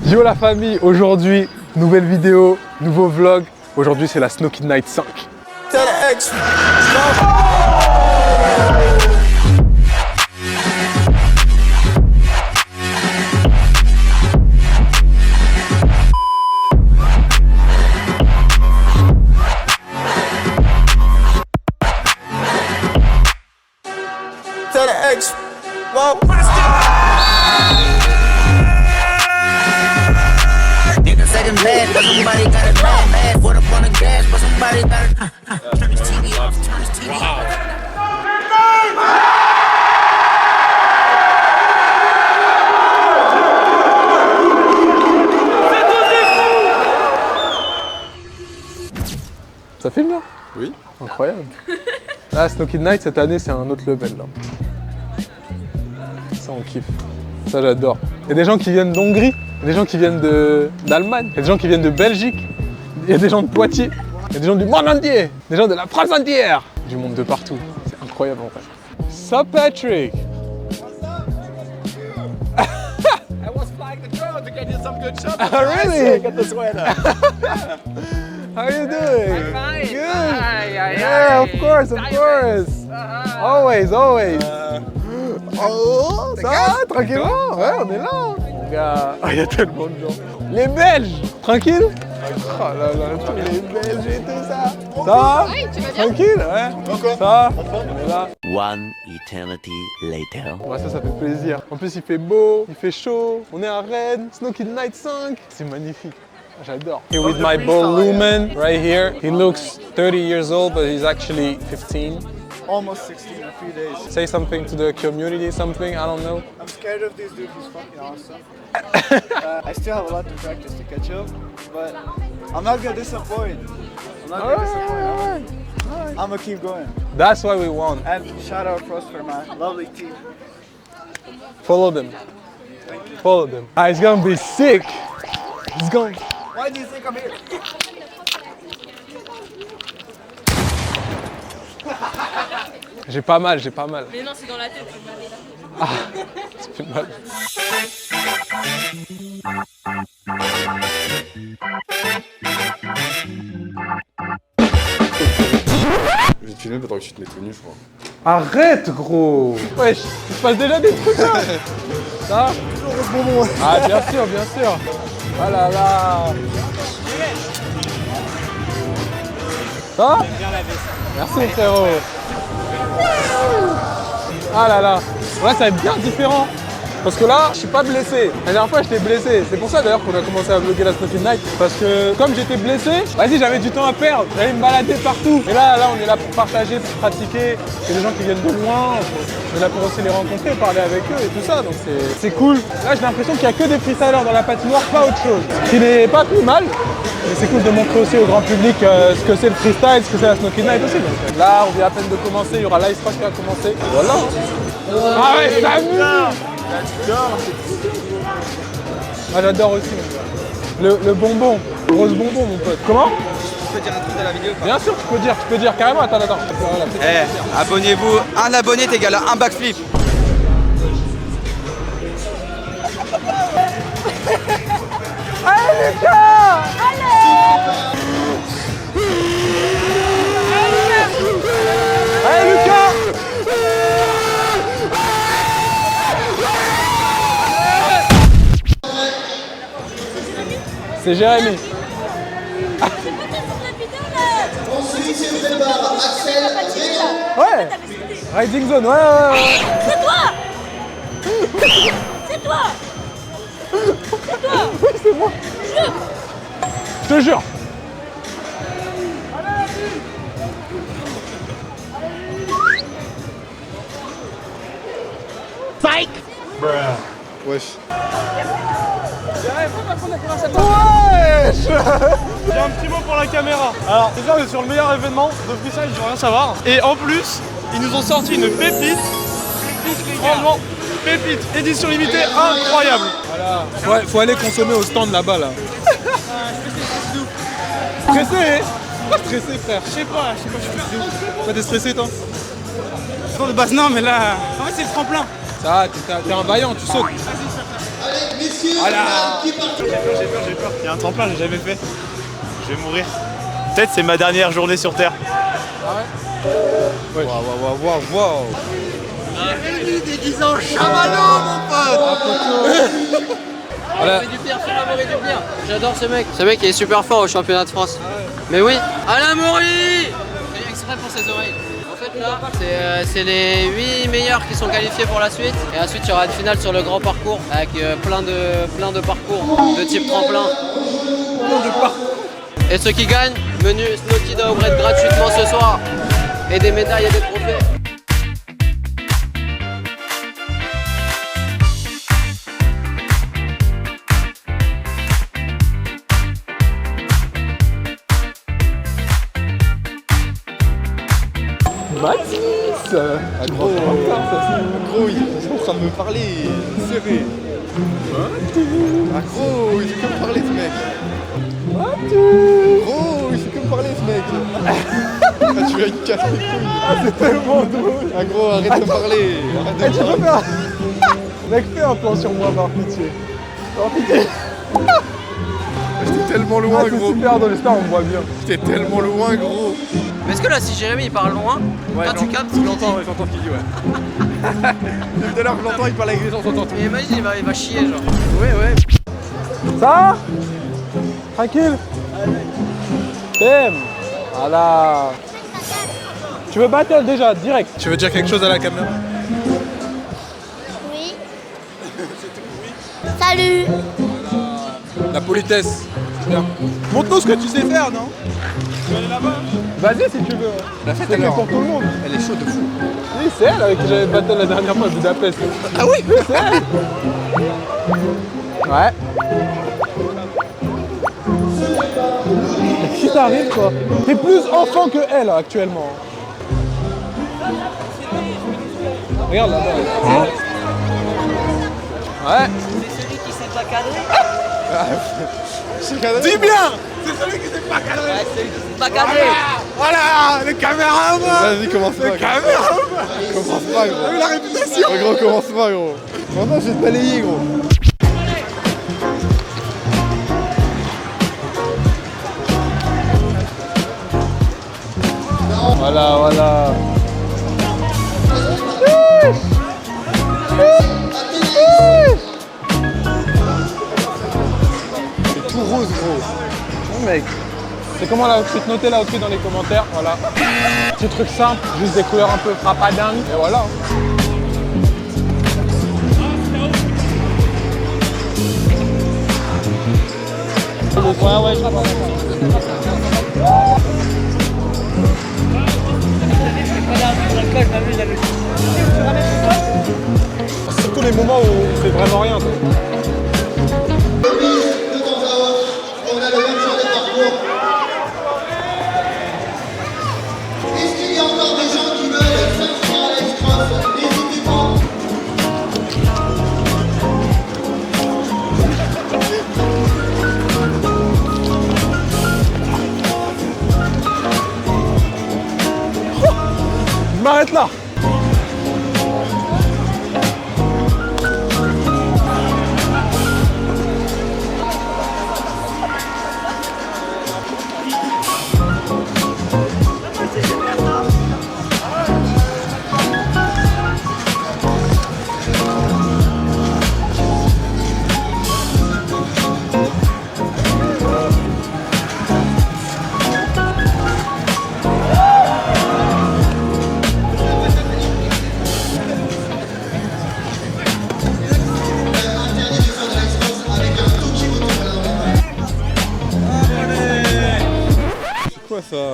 Yo la famille, aujourd'hui, nouvelle vidéo, nouveau vlog. Aujourd'hui c'est la Snow Kid Night 5. Ça filme là? Oui. Incroyable. Là, Snow Kid Night cette année c'est un autre level là. Ça on kiffe. Ça j'adore. Il y a des gens qui viennent d'Hongrie, il y a des gens qui viennent d'Allemagne, il y a des gens qui viennent de Belgique, il y a des gens de Poitiers, il y a des gens du monde entier, des gens de la France entière, du monde de partout. C'est incroyable en fait. Sup Patrick? I was flying the drone to get you some good shots. Oh, really? Get the sweater. How are you doing? I'm fine. Good. Aye. Yeah, of course, of course. Always, always. Oh, ça va, tranquillement? Ouais, on est là. Gars, il y a tellement de gens. Les Belges, tranquille? Oh là là, tous les Belges et tout ça. Ça va? Oui, tu vas bien? Tranquille, ouais. Ça va? On est là. One eternity later. Ouais, ça fait plaisir. En plus, il fait beau, il fait chaud. On est à Rennes, Snow Kid Night 5. C'est magnifique. J'adore. Here with my ballroom right here. He looks 30 years old, but he's actually 15. Almost 16 in a few days. Say something to the community, something, I don't know. I'm scared of this dude, he's fucking awesome. I still have a lot to practice to catch up, but I'm not gonna disappoint. I'm gonna keep going. That's what we want. And shout out Prosper, my lovely team. Follow them. Follow them. Ah, it's gonna be sick. It's going. Why do you think I'm here? J'ai pas mal, j'ai pas mal. Mais non, c'est dans la tête. Ah, ça fait mal. Je vais te filmer pendant que tu te mets tout nu, je crois. Arrête, gros. Wesh, il se passe déjà des trucs là. Ça? Ah, bien sûr, bien sûr. Ah là là. Ça va? Merci frérot. Ah là là. Ouais, ça va être bien différent. Parce que là, je suis pas blessé. La dernière fois, j'étais blessé. C'est pour ça d'ailleurs qu'on a commencé à vlogger la Snow Kid Night. Parce que comme j'étais blessé, vas-y, j'avais du temps à perdre. J'allais me balader partout. Et là, on est là pour partager, pour pratiquer. Il y a des gens qui viennent de loin. On est là pour aussi les rencontrer, parler avec eux et tout ça. Donc c'est cool. Là, j'ai l'impression qu'il n'y a que des freestylers dans la patinoire, pas autre chose. Ce qui n'est pas plus mal. Mais c'est cool de montrer aussi au grand public ce que c'est le freestyle, ce que c'est la Snow Kid Night aussi. Donc, là, on vient à peine de commencer. Il y aura l'Ice Rock qui va commencer. Voilà. Ah ouais, c'est amusant. Ah, j'adore aussi mon gars. Le bonbon, le rose bonbon mon pote. Comment? Tu peux dire un truc de la vidéo ou pas? Bien sûr, tu peux dire carrément. Attends. Voilà, Abonnez-vous, un abonné est égal à un backflip. Allez Lucas! Allez Lucas! C'est Jérémy. Ouais. Riding Zone, ouais. C'est toi! C'est toi! Oui, c'est moi. Je te jure. Psych! Wesh. Wesh. J'ai un petit mot pour la caméra. Alors déjà on est sur le meilleur événement de freestyle, je veux rien savoir. Et en plus, ils nous ont sorti une pépite. Franchement, pépite, édition limitée incroyable. Voilà. Faut aller consommer au stand là-bas là. Stressé? Pas stressé frère. Je sais pas, je suis stressé de ouf. Toi t'es stressé toi? Non de base non mais là, en fait c'est le tremplin. Ça, t'es un vaillant, tu sautes. Voilà. y a un tremplin, j'ai jamais fait. Je vais mourir. Peut-être c'est ma dernière journée sur Terre. Waouh, waouh, waouh, waouh. Voilà. Du pire, c'est Amaury du pire. J'adore ce mec. Ce mec il est super fort au championnat de France. Mais oui. Alain Amaury. C'est exprès pour ses oreilles. En fait là, c'est les 8 meilleurs qui sont qualifiés pour la suite. Et ensuite il y aura une finale sur le grand parcours avec plein de parcours de type tremplin. Et ceux qui gagnent, menu Snowkida au bread gratuitement ce soir. Et des médailles et des trophées. Mathis Gros, ils sont en train de me parler. Serré. Ah gros, il fait que me parler ce mec. Gros, il fait que me parler ce mec. Ah, tu vas une casse les couilles. Ah, c'est tellement drôle. Ah gros, arrête de me parler. Arrête de me parler. Faire... Mec, fais un plan sur moi par pitié. Par pitié. J'étais tellement loin, C'est gros. super drôle, j'espère on me voit bien. J'étais tellement loin, gros. Mais est-ce que là, si Jérémy il parle loin, toi tu captes ce qu'il dit? J'entends ce qu'il dit, ouais. Depuis tout à l'heure, je l'entends, il parle avec des gens, j'entends tout. Et imagine, il va chier genre. Ouais. Ça va? Tranquille? T'aimes? Voilà. Tu veux battle déjà, direct? Tu veux dire quelque chose à la caméra? Oui. Salut. La politesse. Bien. Montre-nous ce que tu sais faire, non? Tu veux aller là-bas? Vas-y si tu veux. La fête, C'est elle est fait pour tout le monde. Elle est chaude de fou. Oui, c'est elle avec qui j'avais battle la dernière fois à Budapest. Ah oui? Oui, c'est elle. Ouais. Qu'est-ce qui t'arrive, toi? T'es plus enfant que elle actuellement. Regarde là-bas. Ouais. C'est celui qui s'est pas cadré. Dis bien! C'est celui qui s'est pas cadré! Ouais, c'est celui qui s'est pas cadré. Voilà! Les caméras, Vas-y, commence pas. Les caméras! Commence pas, gros. T'as vu la réputation? Ouais, gros, commence pas, gros. Maintenant, je vais te balayer, gros. Voilà. C'est tout rose, gros. Mec, c'est comment l'outfit? Notez l'outfit dans les commentaires, voilà. Petit truc simple, juste des couleurs un peu frappadingues, et voilà. Ouais, je comprends. C'est surtout les moments où on fait vraiment rien, quoi. Est-ce qu'il y a encore des gens qui veulent s'inscrire à l'extra? N'hésitez pas. Je m'arrête là. C'est quoi ça?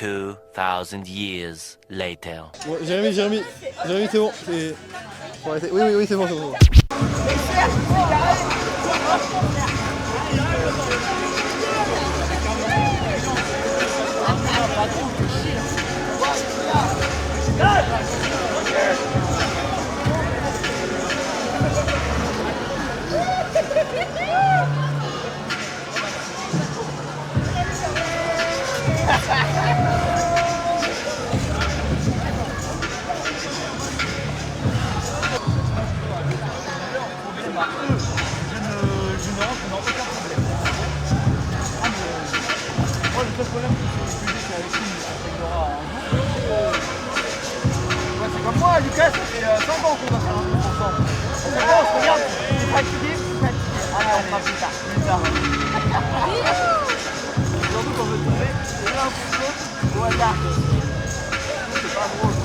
2,000 years later. Bon, Jérémy, c'est bon. Faut arrêter. Oui, c'est bon. rentre dans aucun problème. Ah, mais moi, le seul problème que j'ai, c'est avec lui, avec Laura en jour. Ouais, c'est comme moi, Lucas, ça fait 5 ans qu'on va faire un truc ensemble. On se voit, on se regarde, tu es fatigué, je suis fatigué. Allez, on fera plus tard. Surtout quand on veut tomber, c'est l'un pour l'autre, au hasard. C'est pas drôle.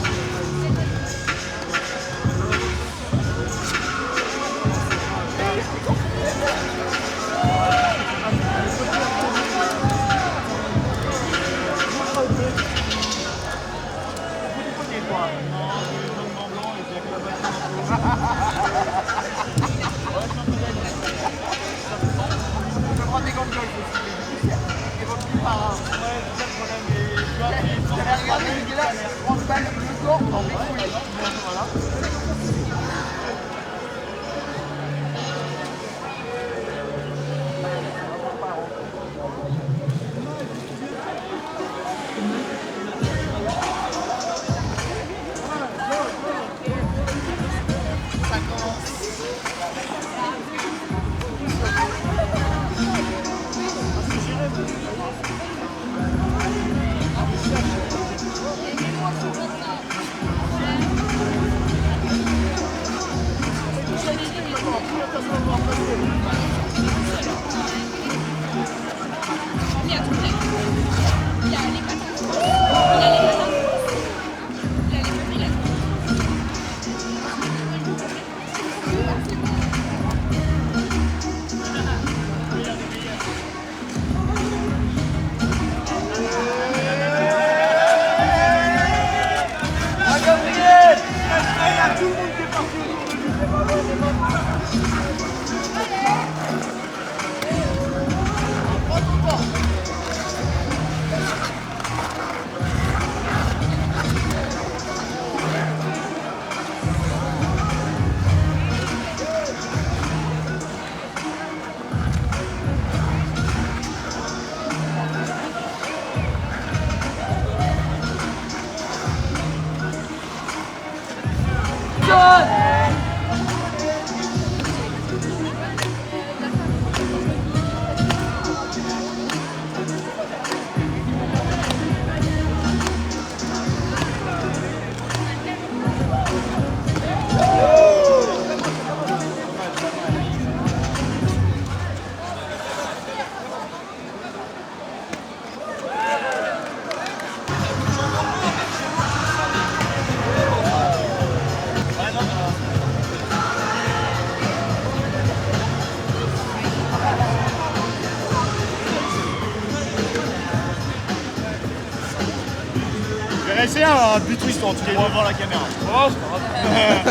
C'est un but twist en tout cas devant la caméra. Oh, c'est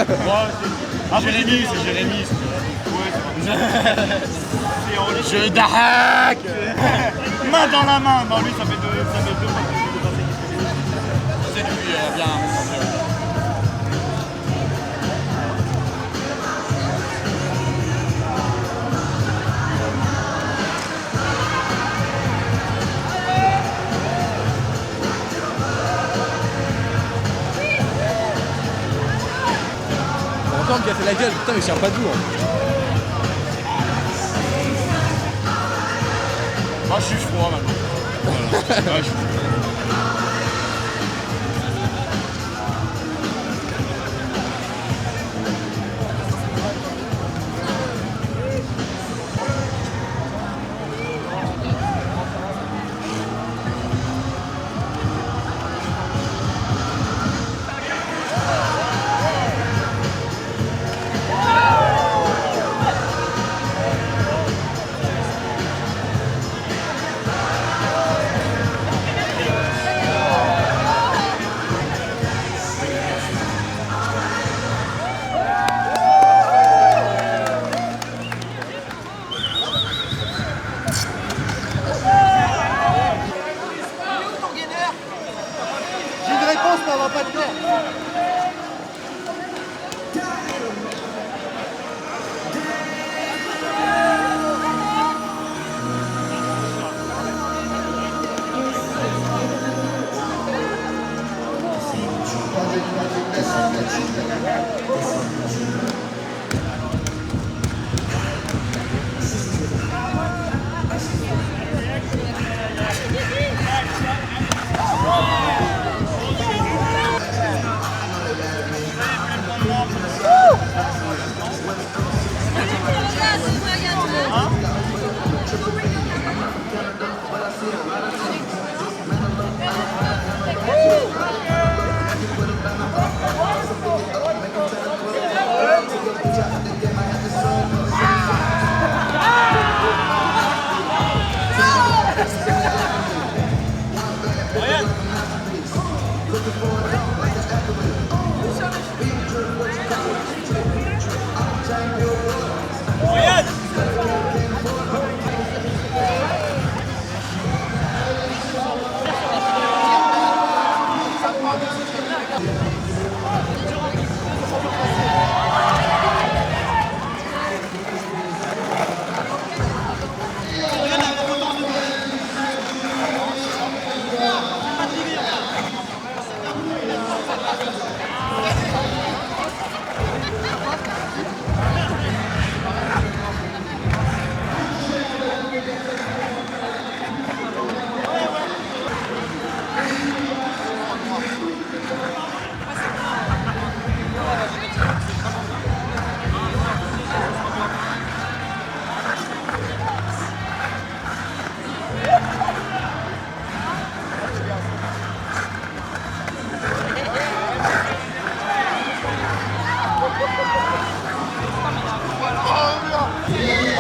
pas grave. Jérémy, c'est Jérémy. Ouais, c'est je d'arraque. Main dans la main. Non, lui, ça fait deux fois qu'il de passer. C'est lui, bien. Qui a fait la gueule, putain mais je tiens pas debout. Moi je suis froid maintenant. Voilà. Ouais, je suis froid.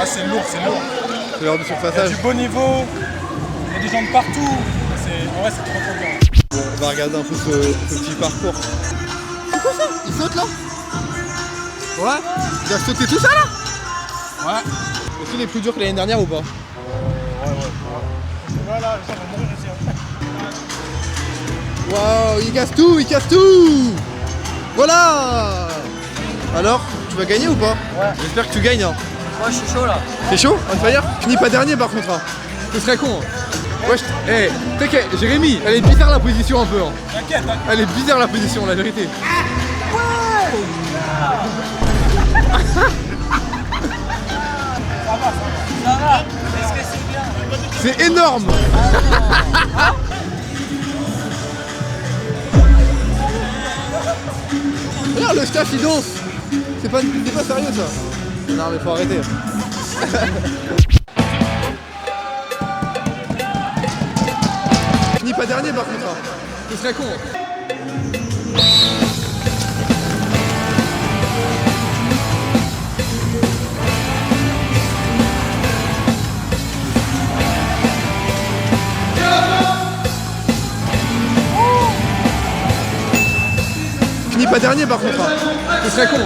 Ah, c'est lourd, c'est lourd. C'est l'heure du Il y a surfaçage. du beau niveau, il y a des gens de partout. En vrai, c'est trop trop bien. On va regarder un peu ce petit parcours. C'est quoi ça? Il saute là? Ouais. Il a sauté tout ça là? Ouais. Est-ce qu'il est plus dur que l'année dernière ou pas? Voilà, ça va mourir ici. Waouh, il casse tout, il casse tout. Voilà. Alors, tu vas gagner ou pas? Ouais. J'espère que tu gagnes. Hein. Moi je suis chaud là. T'es chaud? On fire? Finis pas dernier par contre. Hein. Ce serait con. Hein. Wesh, t'inquiète, Jérémy, elle est bizarre la position un peu. Hein. T'inquiète, t'inquiète. Elle est bizarre la position, la vérité. Ça va. Est-ce que c'est bien? C'est énorme. Regarde le staff il danse. C'est pas sérieux ça. Non mais faut arrêter. Finis pas dernier par contre. Hein. Ce serait con. Hein. Finis pas dernier par contre. Hein. Ce serait con. Hein.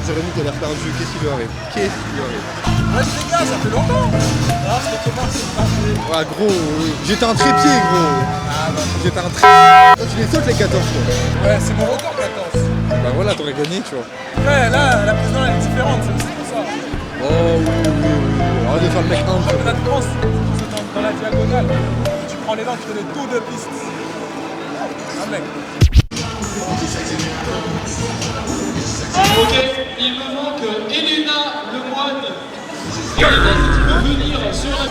Jérémy qui a l'air perdu, qu'est-ce qui lui arrive? Qu'est-ce qui lui arrive? Ouais, les gars, ça fait longtemps. Ah, c'était comment c'est passé? Ouais, gros, j'étais un trépied, gros. J'étais un trépied. Toi, tu les sautes les 14, quoi. Ouais, c'est mon record 14. Bah voilà, t'aurais gagné, tu vois. Ouais, là, la prise elle est différente, c'est aussi pour ça. Oh oui, oui, oui. Arrête de faire le mec humble. Mais la différence, c'est dans la diagonale. Tu prends les dents, tu fais le tour de piste. Ah, mec. Ok, il me manque Elena Lemoine. Elena, si tu peux venir sur la...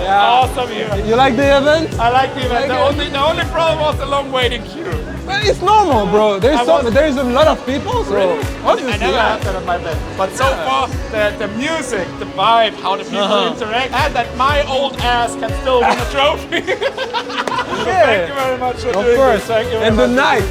Awesome here. You like the event? I like the event. The only problem was the long waiting queue. Well, it's normal, bro. There is a lot of people, so obviously. I never had that on my bed. But so far, the music, the vibe, how the people interact, and that my old ass can still win a trophy. Thank you very much for Of doing course. this. Thank you very And the much. night.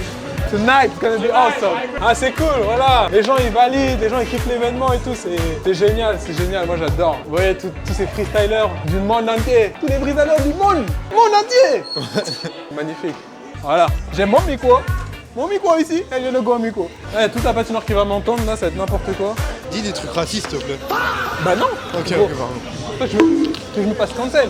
Tonight, it's gonna be awesome. Ah, c'est cool, voilà. Les gens ils valident, les gens ils kiffent l'événement et tout. C'est génial, c'est génial. Moi j'adore. Vous voyez tous ces freestylers du monde entier. Tous les freestylers du monde entier. Magnifique. Voilà. J'aime mon micro. Mon micro ici. Et j'ai le gros micro. Eh, toute la patinoire qui va m'entendre là, ça va être n'importe quoi. Dis des trucs racistes, s'il te plaît. Bah non. Ok, Gros. ok, pardon. Je me passe cancel.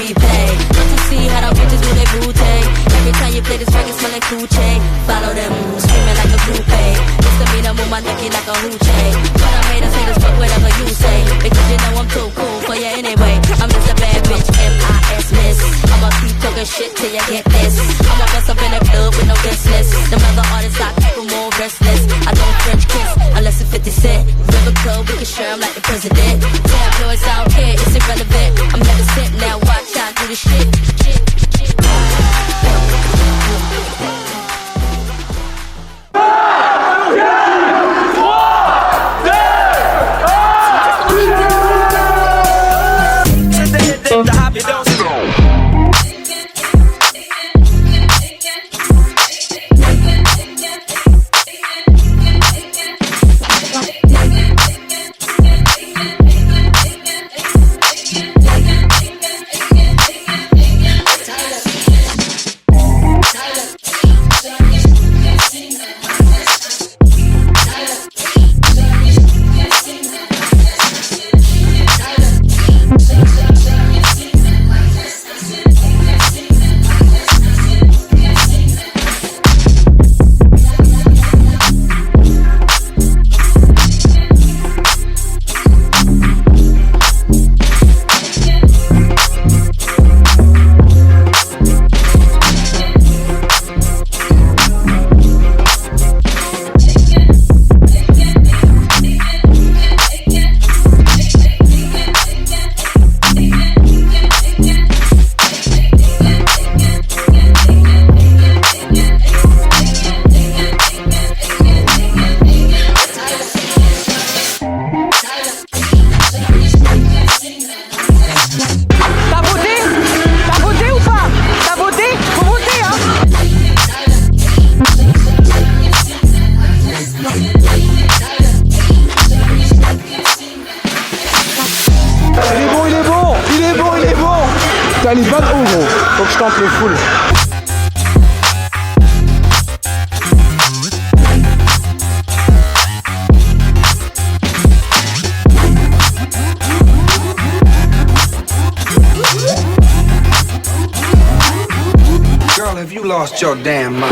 replay. Don't you see how the bitches do their booty? Every time you play this record, smelling coochie. Follow them moves, screaming like a coupe. Misdemeanor, move my nookie like a hoochie. But I'm haters, haters, fuck whatever you say. Because you know I'm too cool for you anyway. I'm just a bad bitch, M.I.S. miss. I'ma keep talking shit till you get this. I'ma bust up in the club with no guest list. Them other artists I keep them more restless. I don't French kiss unless it's 50 Cent. River Club, we can share 'em like the president. Tabloids, I don't care, it's irrelevant. I'm never sent now, watch out, do the shit. Putain, les bonnes hauts, gros. Faut que je tente les foules. Girl, have you lost your damn mind?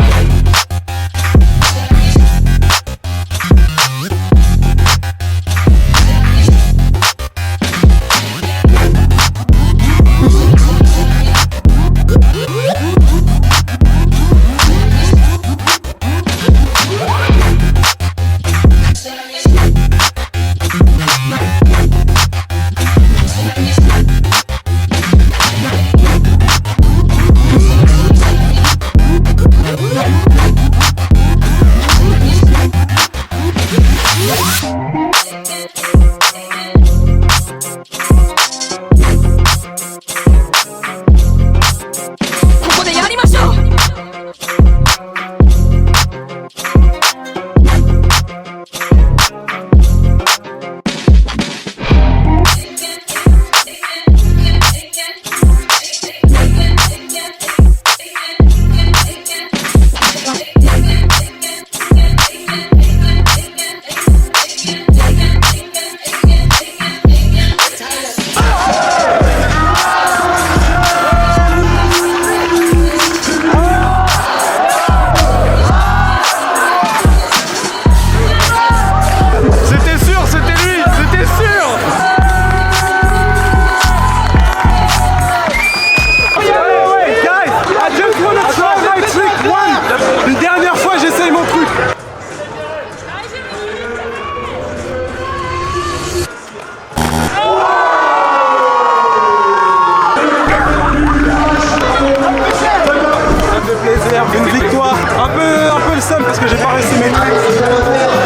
Une victoire, un peu le seum parce que j'ai pas réussi mes trucs.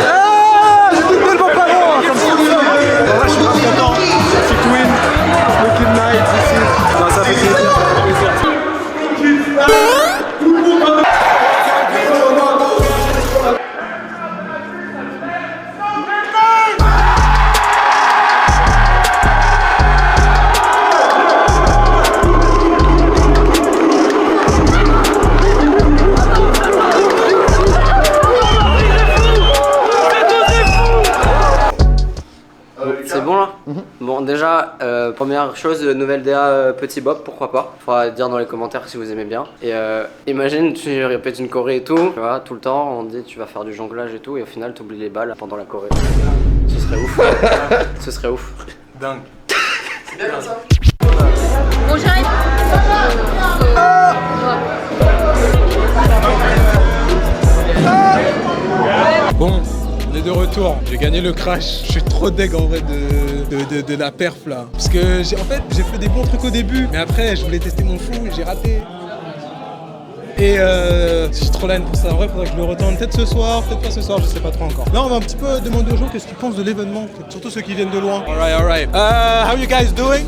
Ah, j'ai tout le bon ballon comme ça. Là, je suis pas content. Petit win, Wicked Night ici. Non, ça fait plaisir. déjà, première chose, nouvelle DA Petit Bob, pourquoi pas. Faudra dire dans les commentaires si vous aimez bien. Et imagine, tu répètes une choré et tout, tu vois, tout le temps, on dit tu vas faire du jonglage et tout, et au final t'oublies les balles pendant la choré. Ce serait ouf. Ce serait ouf. Dingue. C'est bien comme ça. Bon, j'arrive. Bon, on est de retour. J'ai gagné le crash. Je suis trop deg en vrai de la perf là. Parce que en fait j'ai fait des bons trucs au début, mais après je voulais tester mon fou, j'ai raté. Et j'ai trop la haine pour ça. En vrai, faudrait que je le retente peut-être ce soir, peut-être pas ce soir, je sais pas trop encore. Là, on va un petit peu demander aux gens qu'est-ce qu'ils pensent de l'événement, surtout ceux qui viennent de loin. Alright. How you guys doing?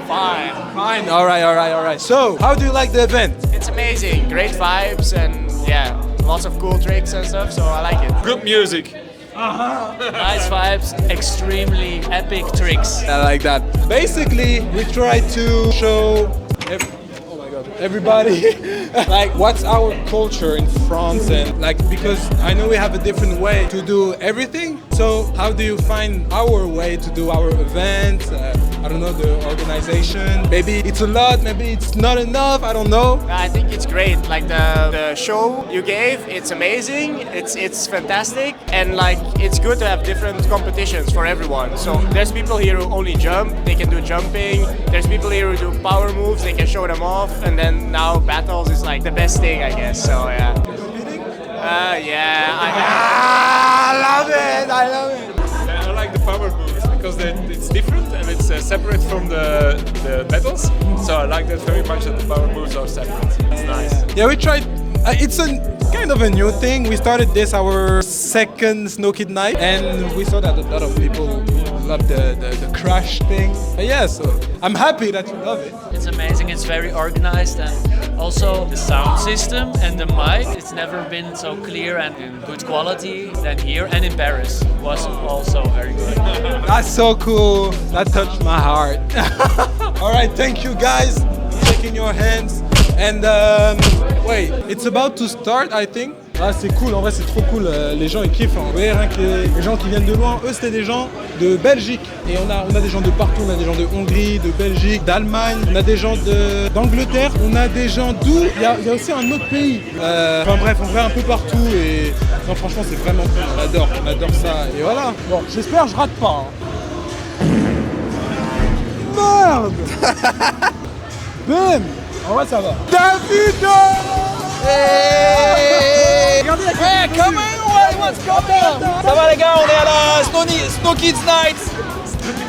Fine. Alright. So, how do you like the event? It's amazing. Great vibes and yeah, lots of cool tricks and stuff, so I like it. Good music. Nice vibes, extremely epic tricks. I like that. Basically, we try to show everybody like what's our culture in France, and like because I know we have a different way to do everything. So how do you find our way to do our events? I don't know, the organization. Maybe it's a lot, maybe it's not enough, I don't know. I think it's great. Like the show you gave, it's amazing. It's fantastic, and like it's good to have different competitions for everyone. So there's people here who only jump, they can do jumping. There's people here who do power moves, they can show them off, and then now battles is like the best thing, I guess. So yeah. Yeah. I love it. I like the power moves because it's different and it's separate from the battles. So I like that very much that the power moves are separate. It's nice. Yeah, we tried. It's a kind of a new thing. We started this our second Snow Kid night, and we saw that a lot of people love the crash thing. Yeah, so I'm happy that you love it. It's amazing. It's very organized, and also the sound system and the mic. It's never been so clear and in good quality than here, and in Paris was also very good. That's so cool. That touched my heart. All right, thank you guys. Shaking your hands. And wait, it's about to start, I think. Ah, c'est cool, en vrai c'est trop cool, les gens ils kiffent. Hein. Vous voyez, rien que les gens qui viennent de loin, eux c'était des gens de Belgique. Et on a des gens de partout, on a des gens de Hongrie, de Belgique, d'Allemagne, on a des gens d'Angleterre, on a des gens d'où il y a aussi un autre pays. Enfin bref, on va un peu partout et non, franchement c'est vraiment cool, on adore ça. Et voilà, bon, j'espère que je rate pas. Hein. Merde. Bam. En vrai ça va. Davido. Hey. Regardez la ouais, come on, what's going on? Ça va les gars, on est à la Snow Kids Night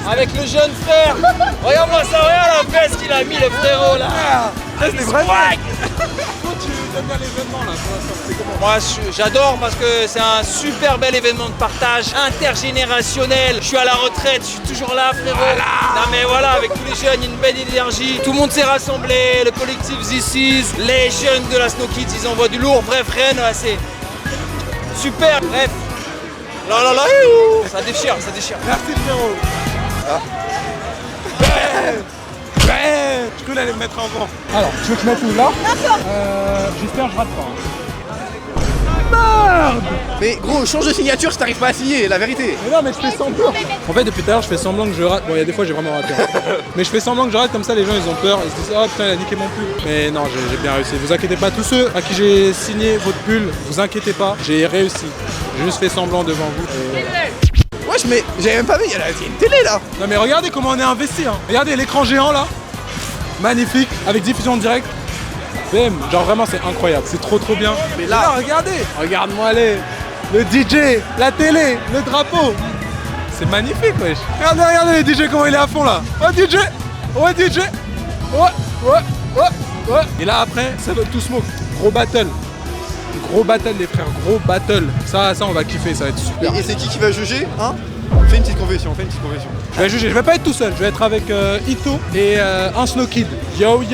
avec le jeune frère. Regarde-moi ça, regarde la veste qu'il a mis le frérot là. C'est vrai. Toi tu aimes bien l'événement là pour l'instant, c'est comment? Moi j'adore parce que c'est un super bel événement de partage intergénérationnel. Je suis à la retraite, je suis toujours là frérot. Voilà. Non mais voilà, avec tous les jeunes, il y a une belle énergie. Tout le monde s'est rassemblé, le collectif This Is, les jeunes de la Snow Kids, ils envoient du lourd. Bref, Rennes, c'est super. Bref, là, ça déchire. Merci frérot. Ah. Je peux aller me mettre en vent. Alors, tu veux que je mette où là? D'accord. J'espère que je rate pas. Merde. Mais gros, change de signature si t'arrives pas à signer, la vérité. Mais non, mais je fais semblant. En fait, depuis tout à l'heure, je fais semblant que je rate. Bon, il y a des fois, j'ai vraiment raté. Mais je fais semblant que je rate, comme ça, les gens, ils ont peur. Ils se disent, oh putain, il a niqué mon pull. Mais non, j'ai bien réussi. Vous inquiétez pas, tous ceux à qui j'ai signé votre pull, vous inquiétez pas, j'ai réussi. J'ai juste fait semblant devant vous. Et... Wesh, mais j'avais même pas vu, il y a une télé là. Non, mais regardez comment on est investi. Hein. Regardez l'écran géant là. Magnifique, avec diffusion en direct. Bam, genre vraiment c'est incroyable, c'est trop bien. Mais là, regardez, regarde-moi le DJ, la télé, le drapeau. C'est magnifique wesh. Regardez le DJ comment il est à fond là. Oh DJ, ouais. Et là après, ça va tout smoke. Gros battle les frères, gros battle. Ça on va kiffer, ça va être super. Et c'est qui va juger hein? Fais une petite confession. Je vais juger, je vais pas être tout seul, je vais être avec Ito et un Snow Kid. Yo. We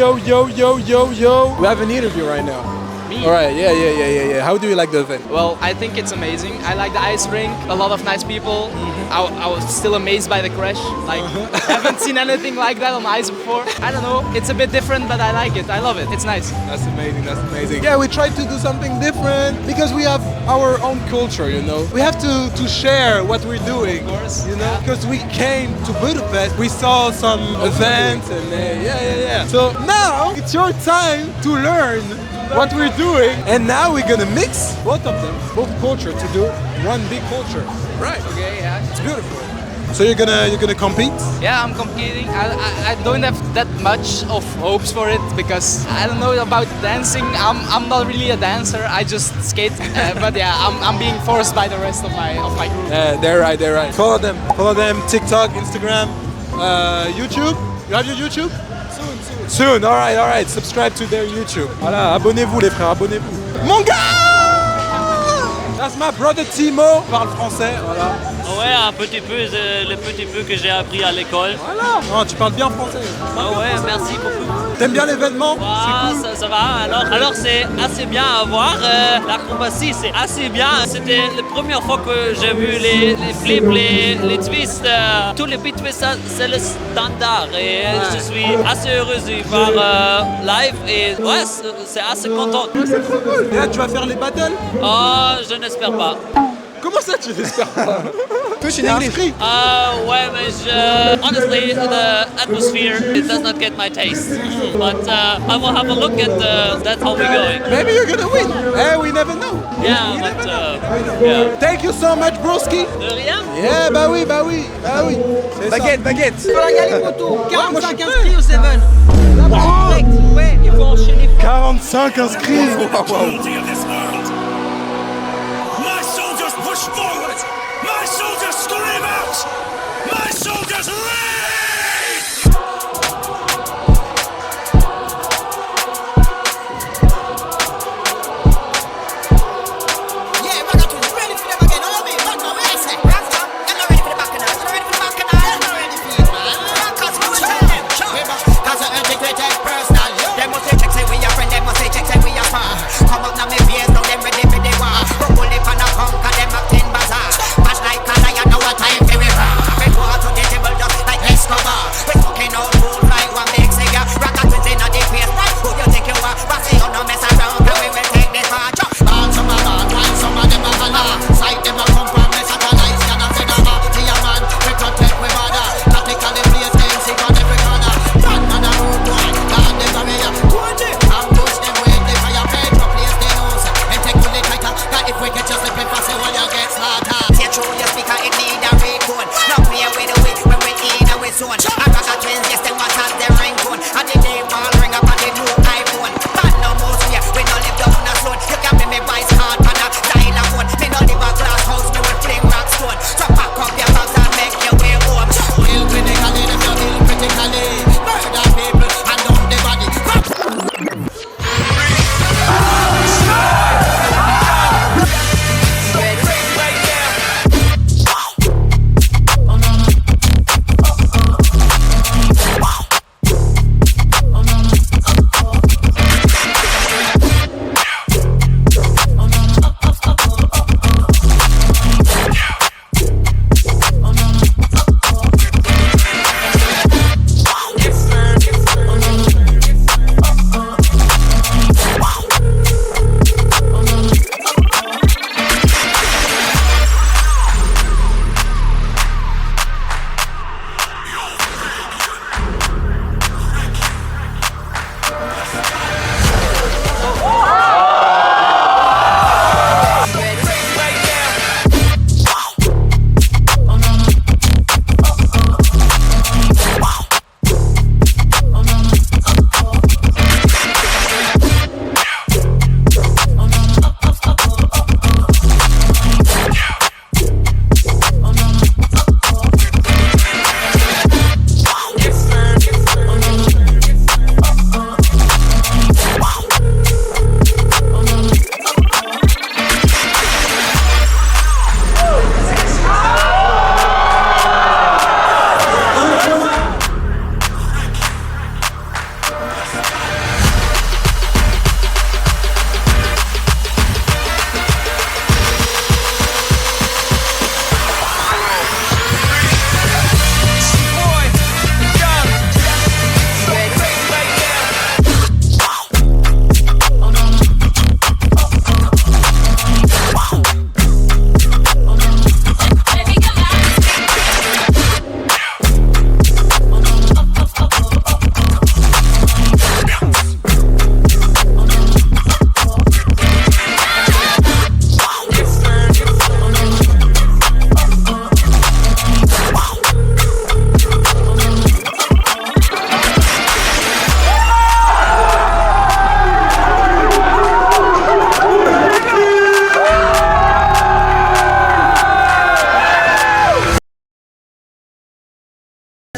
have an interview right now. Me? Alright, yeah. How do you like the event? Well, I think it's amazing. I like the ice rink, a lot of nice people. I was still amazed by the crash. Like, I haven't seen anything like that on ice before. I don't know, it's a bit different, but I like it. I love it. It's nice. That's amazing, that's amazing. Yeah, we tried to do something different because we have our own culture, you know. We have to share what we're doing, of course, you know, because we came to Budapest, we saw some events and yeah. So now it's your time to learn what we're doing, and now we're gonna mix both of them, both culture, to do one big culture. Right. Okay, yeah. It's beautiful. So you're gonna compete? Yeah, I'm competing. I don't have that much of hopes for it because I don't know about dancing. I'm not really a dancer. I just skate. But yeah, I'm being forced by the rest of my group. Yeah, they're right. Follow them. TikTok, Instagram, YouTube. You have your YouTube? Soon. All right. Subscribe to their YouTube. Voilà, abonnez-vous les frères, abonnez-vous. Mon gars! That's my brother Timo. Parle français, voilà. Ouais, un petit peu, le petit peu que j'ai appris à l'école. Voilà. Non, tu parles bien français. Ah ouais, merci beaucoup. T'aimes bien l'événement? C'est cool. Ça va. Alors c'est assez bien à voir. L'acrobatie, c'est assez bien. C'était la première fois que j'ai vu les flips, les twists. Tous les beat twists, c'est le standard. Et je suis assez heureuse de voir live. Et ouais, c'est assez content. C'est trop cool. Et là, tu vas faire les battles? Oh, je n'espère pas. Comment ça, tu n'espères pas? Push in English. Ouais, mais honestly, the atmosphere, it does not get my taste. But I will have a look at that's how we're going. Maybe you're gonna win. Hey, we never know. Yeah, but yeah. Thank you so much, broski. De rien. Yeah, bah oui. Baguette. Voilà, y a les photos. 45 inscrits au Seven. Ouais, il faut enchaîner. 45 inscrits. Wow. Push forward! My soldiers scream out! My soldiers lead! Yeah, Ragaton, ready for them again, all me, back now, where is it? Rasta, you're not ready for the bacchanal, you're not ready for the bacchanal, you're not ready for it, man. Cause we will tell them, cause we're integrated personal. They must say check, say we are friend, they must say check, say we are fan. Come up now, me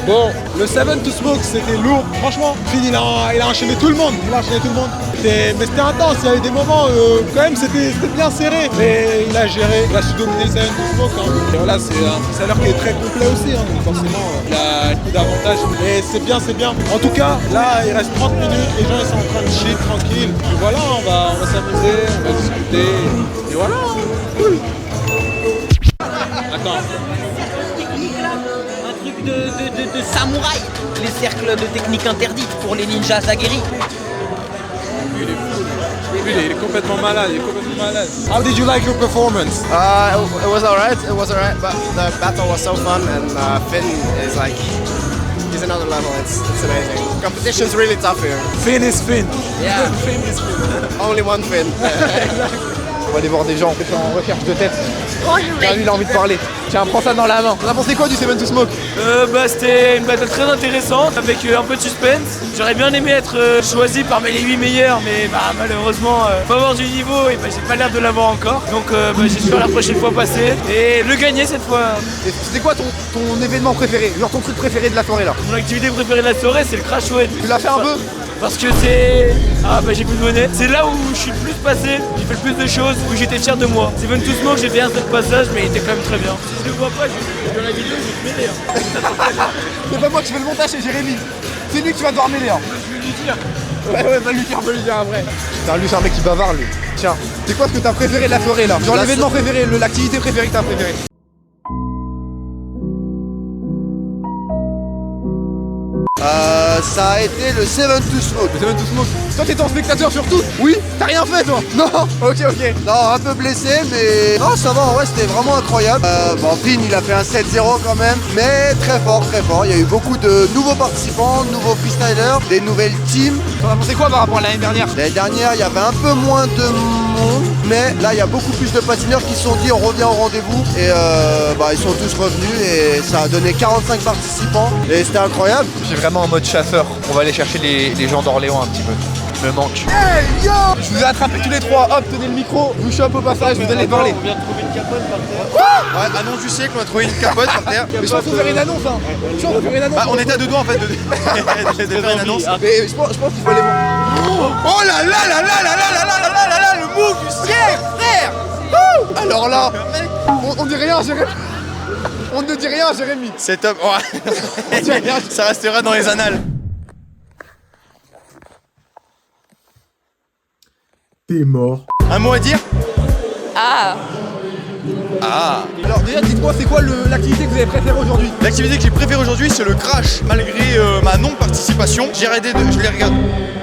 Bon, le Seven to Smoke, c'était lourd. Franchement, Finn, il a enchaîné tout le monde. Mais c'était intense. Il y avait des moments, quand même, c'était bien serré. Mais il a géré. Il a su dominer le Seven to Smoke. Hein. Et voilà, c'est un freestyler qui est très complet aussi. Hein. Donc forcément, il a beaucoup d'avantages. Mais c'est bien, c'est bien. En tout cas, là, il reste 30 minutes. Les gens, ils sont en train de chill, tranquille. Et voilà, on va s'amuser, on va discuter. Et voilà, cool. Attends. De samouraï, les cercles de techniques interdites pour les ninjas aguerris. Il est fou. Il est complètement malade. How did you like your performance? It was alright, but the battle was so fun, and Finn is like, he's another level. It's amazing. Competition's really tough here. Finn is Finn. Yeah. Finn is Finn. Only one Finn. On va aller voir des gens en recherche de tête. Tiens, lui il a envie de parler. Tiens, prends ça dans la main. T'en as pensé quoi du Seven to Smoke? C'était une bataille très intéressante avec un peu de suspense. J'aurais bien aimé être choisi parmi les 8 meilleurs, mais malheureusement, faut avoir du niveau et j'ai pas l'air de l'avoir encore. Donc j'espère la prochaine fois passer et le gagner cette fois. C'était quoi ton événement préféré? Genre ton truc préféré de la soirée là? Mon activité préférée de la soirée, c'est le crash wed. Tu l'as fait un peu? Parce que c'est... j'ai plus de monnaie. C'est là où je suis le plus passé, j'ai fait le plus de choses, où j'étais fier de moi. Seven to Smoke, j'ai fait un seul passage, mais il était quand même très bien. Si je le vois pas, dans la vidéo, je vais te mêler. C'est pas moi qui fais le montage, c'est Jérémy. C'est lui que tu vas devoir mêler. Je vais lui dire. Ouais, va lui dire après. Putain, lui c'est un mec qui bavarde lui. Tiens, c'est quoi ce que t'as préféré de la soirée là? Genre l'événement préféré, l'activité préférée que t'as préférée? Ça a été le Seven to Smoke. Le Seven to Smoke. Toi t'étais en spectateur surtout? Oui. T'as rien fait toi? Non. Ok. Non, un peu blessé, mais non, ça va, en vrai, c'était vraiment incroyable. Finn, il a fait un 7-0 quand même, mais très fort. Il y a eu beaucoup de nouveaux participants, de nouveaux freestylers, des nouvelles teams. T'en as pensé quoi par rapport à l'année dernière? L'année dernière, il y avait un peu moins de monde, mais là, il y a beaucoup plus de patineurs qui se sont dit on revient au rendez-vous. Et ils sont tous revenus et ça a donné 45 participants et c'était incroyable. J'ai vraiment en mode chasseur. On va aller chercher les gens d'Orléans un petit peu. Me manque. Hey yo! Je vous ai attrapé tous les trois, hop, tenez le micro, vous chope au passage, vous allez parler. On vient de trouver une capote par terre. Quoi? Ouais, annonce du siècle, on a trouvé une capote par terre. Mais je pense qu'on va faire une annonce hein. Je pense qu'on va faire une annonce. On était à deux doigts en fait de faire une annonce. Mais je pense qu'il faut aller voir. Oh là là là là là là là là là là là, le move du siècle, frère! Alors là, on dit rien, Jérémy. On ne dit rien, Jérémy. C'est top. Ouais. Ça restera dans les annales. T'es mort. Un mot à dire? Ah. Alors déjà dites-moi c'est quoi l'activité que vous avez préférée aujourd'hui? L'activité que j'ai préférée aujourd'hui c'est le crash. Malgré ma non-participation, j'ai arrêté je l'ai regardé.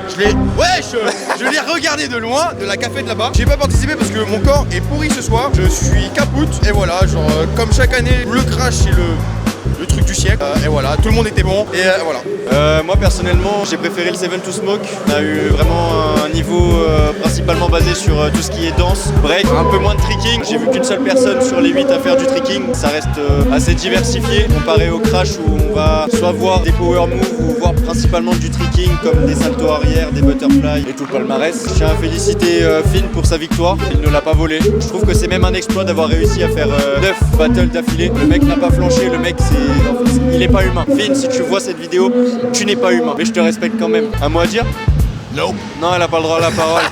Je l'ai regardé de loin, de la café de là-bas. J'ai pas participé parce que mon corps est pourri ce soir. Je suis capoute et voilà, comme chaque année, le crash c'est le truc du siècle. Et voilà, tout le monde était bon et voilà. Moi personnellement, j'ai préféré le Seven to Smoke. On a eu vraiment un niveau principalement basé sur tout ce qui est danse, break, un peu moins de tricking. J'ai vu qu'une seule personne sur les 8 à faire du tricking. Ça reste assez diversifié comparé au crash où on va soit voir des power moves ou voir principalement du tricking comme des saltos arrière, des butterflies et tout le palmarès. Je tiens à féliciter Finn pour sa victoire. Il ne l'a pas volé. Je trouve que c'est même un exploit d'avoir réussi à faire 9 battles d'affilée. Le mec n'a pas flanché, le mec il est pas humain. Finn, si tu vois cette vidéo, tu n'es pas humain, mais je te respecte quand même. Un mot à dire? Non. Non, elle a pas le droit à la parole.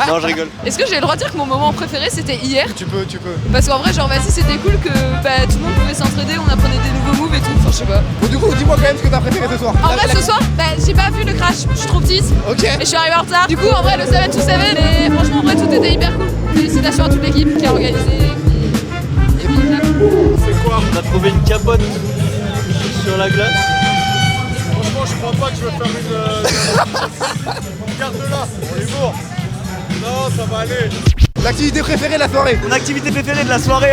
Non, je rigole. Est-ce que j'ai le droit de dire que mon moment préféré c'était hier? Tu peux. Parce qu'en vrai, vas-y, c'était cool que tout le monde pouvait s'entraider, on apprenait des nouveaux moves et tout. Enfin, je sais pas. Bon, du coup, dis-moi quand même ce que t'as préféré ce soir. En vrai, ce soir, j'ai pas vu le crash, je suis trop petite. Ok. Et je suis arrivée en retard. Du coup, en vrai, le 7 to 7, mais franchement, en vrai, tout était hyper cool. Félicitations à toute l'équipe qui a organisé. Et puis, c'est quoi? On a trouvé une capote sur la glace. Franchement, je crois pas que je vais faire une... Regarde-la, on est mort. Non, ça va aller. L'activité préférée de la soirée? Mon activité préférée de la soirée,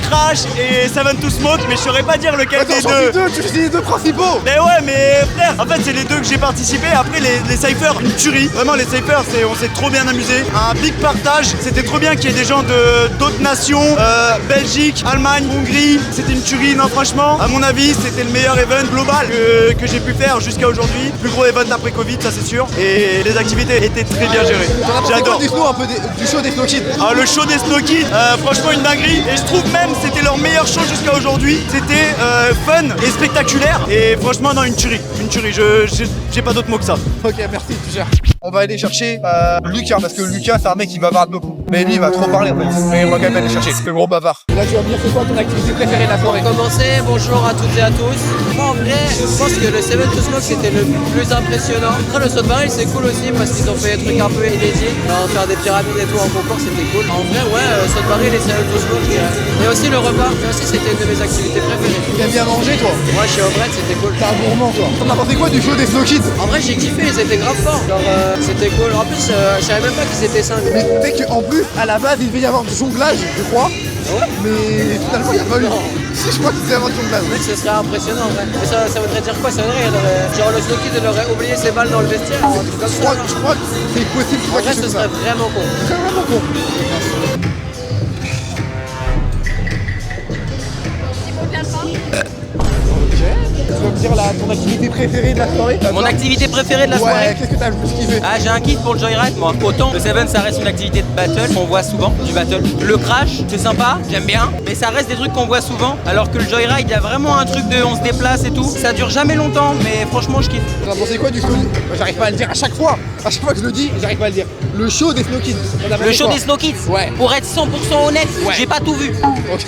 Crash et Seven to Smoke, mais je saurais pas dire lequel des deux. Tu dis les deux principaux. Mais ouais, mais frère, en fait c'est les deux que j'ai participé. Après les cyphers, une tuerie. Vraiment les cyphers, on s'est trop bien amusé. Un big partage, c'était trop bien qu'il y ait des gens d'autres nations, Belgique, Allemagne, Hongrie. C'était une tuerie, non franchement. À mon avis, c'était le meilleur event global que j'ai pu faire jusqu'à aujourd'hui. Plus gros event après Covid, ça c'est sûr. Et les activités étaient très bien gérées. J'adore. Du show des Snow Kids. Ah, le show des Snow Kids, franchement une dinguerie. Et je trouve même c'était leur meilleur show jusqu'à aujourd'hui. C'était fun et spectaculaire. Et franchement, non, une tuerie. Une tuerie. J'ai pas d'autre mot que ça. Ok, merci, tu gères. On va aller chercher Lucas, parce que Lucas, c'est un mec qui bavarde beaucoup. Mais lui, il va trop parler en fait. Mais on va quand même aller chercher. C'est le gros bavard. Là, tu vas me dire, c'est quoi ton activité préférée de la soirée? Pour commencer, bonjour à toutes et à tous. Moi, en vrai, je pense que le Seven to Smoke c'était le plus impressionnant. Après, le saut de baril, c'est cool aussi parce qu'ils ont fait des trucs un peu inédits. Faire des pyramides et tout en concours, c'était cool. En vrai, ouais, saut de baril et Seven to Smoke, je dirais. Et aussi le repas, ça aussi, c'était une de mes activités préférées. Tu aimes bien manger, toi? Moi, je suis au Brett, c'était cool. T'es un gourmand, toi. T'en as pensé quoi du show des Snow Kids? En vrai, j'ai kiffé, ils étaient grave forts. Genre, c'était cool. En plus, je savais même pas qu'ils étaient 5. Mais tu sais qu'en plus, à la base, il devait y avoir du jonglage, je crois. Ouais. Mais finalement, il n'y a pas eu. Si, je crois qu'il devait y avoir du jonglage. Mec, ce serait impressionnant en vrai. Mais ça voudrait dire quoi? Ça voudrait genre le Snow Kid il aurait oublié ses balles dans le vestiaire. Un truc comme ça. Je crois que c'est possible. En vrai, ce serait vraiment con. C'est vraiment con. Tu vas me dire ton activité préférée de la soirée? Mon activité préférée de la soirée? Ouais, qu'est-ce que t'as le plus kiffé? Ah, j'ai un kiff pour le joyride moi. Autant le Seven ça reste une activité de battle qu'on voit souvent, du battle. Le crash, c'est sympa, j'aime bien, mais ça reste des trucs qu'on voit souvent. Alors que le joyride, il y a vraiment un truc de on se déplace et tout. Ça dure jamais longtemps, mais franchement je kiffe. T'en as pensé quoi du show? J'arrive pas à le dire à chaque fois. À chaque fois que je le dis, j'arrive pas à le dire. Le show des Snow Kids. Le show des Snow Kids? Ouais. Pour être 100% honnête, j'ai pas tout vu. Ok.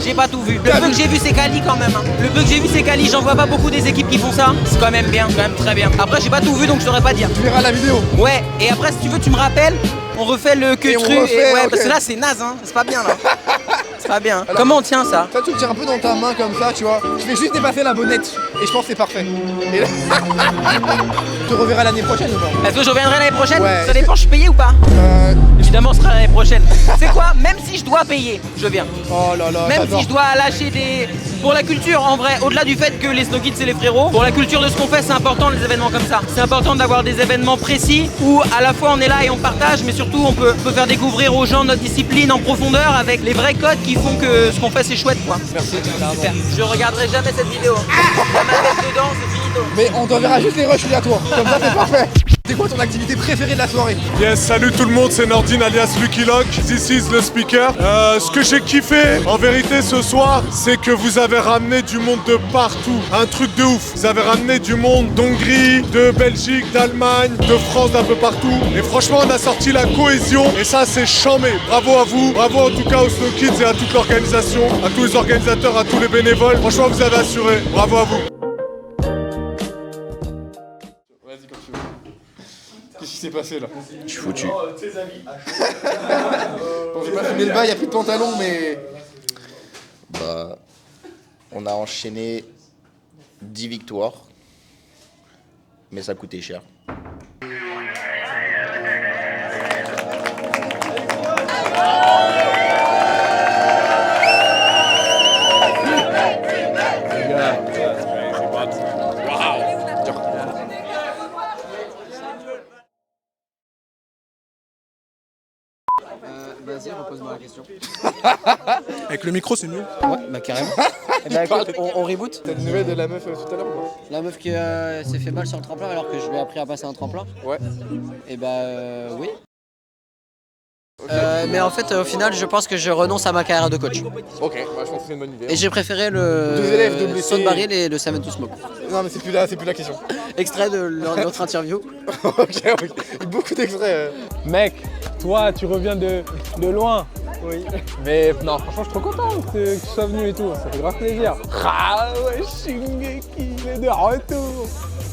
J'ai pas tout vu. Le peu que j'ai vu c'est Cali quand même. Le peu que j'ai vu c'est Cali, j'en vois pas beaucoup des équipes qui font ça. C'est quand même bien, quand même très bien. Après j'ai pas tout vu donc je saurais pas dire. Tu verras la vidéo. Ouais, et après si tu veux tu me rappelles, on refait le que truc. Ouais, okay. Parce que là c'est naze hein, c'est pas bien là. C'est pas bien. Alors, comment on tient ça? Ça tu le tiens un peu dans ta main comme ça, tu vois. Tu fais juste dépasser la bonnette et je pense que c'est parfait. Et là... Tu te reverras l'année prochaine ou pas? Est-ce que je reviendrai l'année prochaine? Ouais. Ça dépend, je suis payé ou pas? Évidemment, ce sera l'année prochaine. C'est quoi? Même si je dois payer, je viens. Oh là là. Même si je dois lâcher des... Pour la culture, en vrai, au-delà du fait que les Snow Kids c'est les frérots, pour la culture de ce qu'on fait, c'est important les événements comme ça. C'est important d'avoir des événements précis où à la fois on est là et on partage, mais surtout on peut faire découvrir aux gens notre discipline en profondeur avec les vrais codes qui font que ce qu'on fait c'est chouette quoi. Merci. Super. Je regarderai jamais cette vidéo. La ma tête dedans, c'est finito. Mais on t'enverra juste les rushs aléatoires. Comme ça c'est parfait. C'est quoi ton activité préférée de la soirée? Yes, salut tout le monde, c'est Nordine alias Lucky Lock. This is le speaker. Ce que j'ai kiffé, en vérité, ce soir, c'est que vous avez ramené du monde de partout. Un truc de ouf. Vous avez ramené du monde d'Hongrie, de Belgique, d'Allemagne, de France, d'un peu partout. Et franchement, on a sorti la cohésion. Et ça, c'est chambé. Bravo à vous. Bravo en tout cas aux Snow Kids et à toute l'organisation, à tous les organisateurs, à tous les bénévoles. Franchement, vous avez assuré. Bravo à vous. Qu'est-ce qui s'est passé là? Je suis foutu. Bon, j'ai pas filmé le bas, y a plus de pantalon, mais. Bah, on a enchaîné 10 victoires, mais ça coûtait cher. Vas-y, repose-moi la question. Avec le micro, c'est mieux. Ouais, bah carrément. Eh bah écoute, on reboot. T'as des nouvelles de la meuf tout à l'heure ou pas? La meuf qui s'est fait mal sur le tremplin alors que je lui ai appris à passer un tremplin? Ouais. Et bah oui. Mais en fait, au final, je pense que je renonce à ma carrière de coach. Ok, bah, je pense que c'est une bonne idée. Et j'ai préféré le saut de baril et le Seven to Smoke. Non, mais c'est plus la question. Extrait de notre interview. Ok, beaucoup d'extraits. Mec, toi, tu reviens de loin. Oui. Mais non, franchement, je suis trop content que tu sois venu et tout. Ça fait grave plaisir. Ah ouais, Shingeki, il est de retour.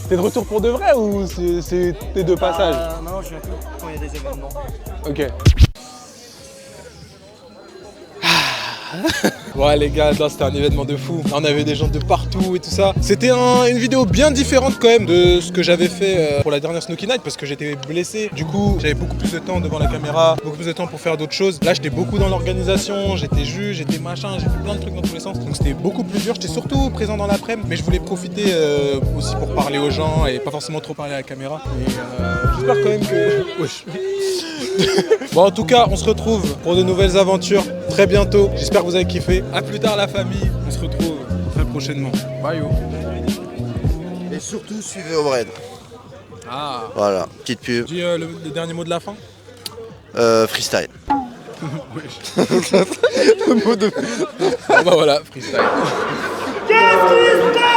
T'es de retour pour de vrai ou c'est tes deux passages? Non, je viens que quand il y a des événements. Ok. Ouais les gars, c'était un événement de fou. On avait des gens de partout et tout ça. C'était une vidéo bien différente quand même de ce que j'avais fait pour la dernière Snow Night parce que j'étais blessé. Du coup, j'avais beaucoup plus de temps devant la caméra, beaucoup plus de temps pour faire d'autres choses. Là, j'étais beaucoup dans l'organisation, j'étais juge, j'étais machin, j'ai fait plein de trucs dans tous les sens. Donc c'était beaucoup plus dur. J'étais surtout présent dans l'après-midi, mais je voulais profiter aussi pour parler aux gens et pas forcément trop parler à la caméra. Et j'espère quand même que... Wesh. Bon, en tout cas, on se retrouve pour de nouvelles aventures très bientôt. J'espère que vous avez kiffé. A plus tard la famille. On se retrouve très prochainement. Bye yo. Et surtout, suivez Obred. Ah. Voilà, petite pub. Dis le dernier mot de la fin. Freestyle. Le mot de... Bon bah voilà, freestyle. Qu'est-ce qui se passe?